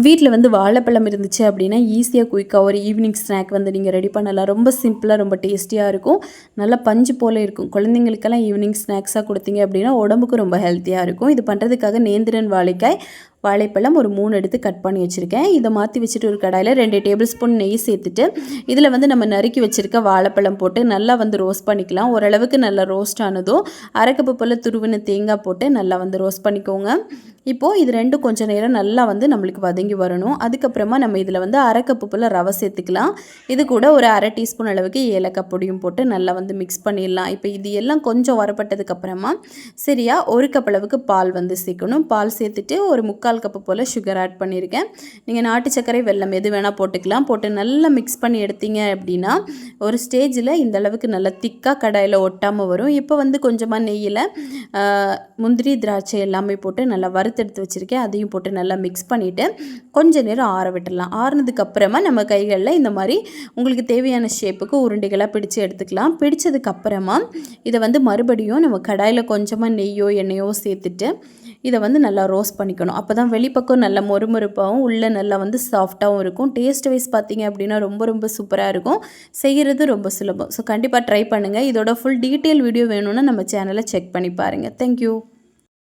வீட்டில் வந்து வாழைப்பழம் இருந்துச்சு அப்படின்னா ஈஸியாக குயிக்காக ஒரு ஈவினிங் ஸ்நாக் வந்து நீங்கள் ரெடி பண்ணலாம். ரொம்ப சிம்பிளாக ரொம்ப டேஸ்டியாக இருக்கும். நல்லா பஞ்சு போல் இருக்கும். குழந்தைங்களுக்கெல்லாம் ஈவினிங் ஸ்நாக்ஸாக கொடுத்தீங்க அப்படின்னா உடம்புக்கு ரொம்ப ஹெல்த்தியாக இருக்கும். இது பண்ணுறதுக்காக நேந்திரன் வாழைப்பழம் ஒரு 3 எடுத்து கட் பண்ணி வச்சுருக்கேன். இதை மாற்றி வச்சுட்டு ஒரு கடாயில் 2 டேபிள் ஸ்பூன் நெய் சேர்த்துட்டு இதில் வந்து நம்ம நறுக்கி வச்சுருக்க வாழைப்பழம் போட்டு நல்லா வந்து ரோஸ்ட் பண்ணிக்கலாம். ஓரளவுக்கு நல்லா ரோஸ்ட் ஆனதும் அரை கப்பு போல் துருவின தேங்காய் போட்டு நல்லா வந்து ரோஸ்ட் பண்ணிக்கோங்க. இப்போது இது ரெண்டும் கொஞ்சம் நேரம் நல்லா வந்து நம்மளுக்கு வதங்கி வரணும். அதுக்கப்புறமா நம்ம இதில் வந்து அரை கப்பு போல் ரவை சேர்த்துக்கலாம். இது கூட ஒரு அரை டீஸ்பூன் அளவுக்கு ஏலக்காய் பொடியும் போட்டு நல்லா வந்து மிக்ஸ் பண்ணிடலாம். இப்போ இது எல்லாம் கொஞ்சம் வரப்பட்டதுக்கப்புறமா சரியாக 1 கப் அளவுக்கு பால் வந்து சேர்க்கணும். பால் சேர்த்துட்டு ஒரு 3/4 கப்பு போல் சுகர் ஆட் பண்ணியிருக்கேன். நீங்கள் நாட்டு சர்க்கரை வெல்லம் எது வேணால் போட்டுக்கலாம். போட்டு நல்லா மிக்ஸ் பண்ணி எடுத்தீங்க அப்படின்னா ஒரு ஸ்டேஜில் இந்த அளவுக்கு நல்லா திக்காக கடாயில் ஒட்டாமல் வரும். இப்போ வந்து கொஞ்சமாக நெய்யில் முந்திரி திராட்சை எல்லாமே போட்டு நல்லா வறுத்தெடுத்து வச்சுருக்கேன். அதையும் போட்டு நல்லா மிக்ஸ் பண்ணிவிட்டு கொஞ்சம் நேரம் ஆற விட்டுடலாம். ஆறுனதுக்கப்புறமா நம்ம கைகளில் இந்த மாதிரி உங்களுக்கு தேவையான ஷேப்புக்கு உருண்டைகளாக பிடிச்சி எடுத்துக்கலாம். பிடிச்சதுக்கப்புறமா இதை வந்து மறுபடியும் நம்ம கடாயில் கொஞ்சமாக நெய்யோ எண்ணெயோ சேர்த்துட்டு இதை வந்து நல்லா ரோஸ்ட் பண்ணிக்கணும். அப்போ தான் வெளிப்பக்கம் நல்லா மொறுமொறுப்பாகவும் உள்ளே நல்லா வந்து சாஃப்டாகவும் இருக்கும். டேஸ்ட் வைஸ் பார்த்தீங்க அப்படின்னா ரொம்ப ரொம்ப சூப்பராக இருக்கும். செய்கிறது ரொம்ப சுலபம். ஸோ கண்டிப்பாக ட்ரை பண்ணுங்கள். இதோட ஃபுல் டீட்டெயில் வீடியோ வேணும்னா நம்ம சேனலை செக் பண்ணி பாருங்கள். தேங்க்யூ.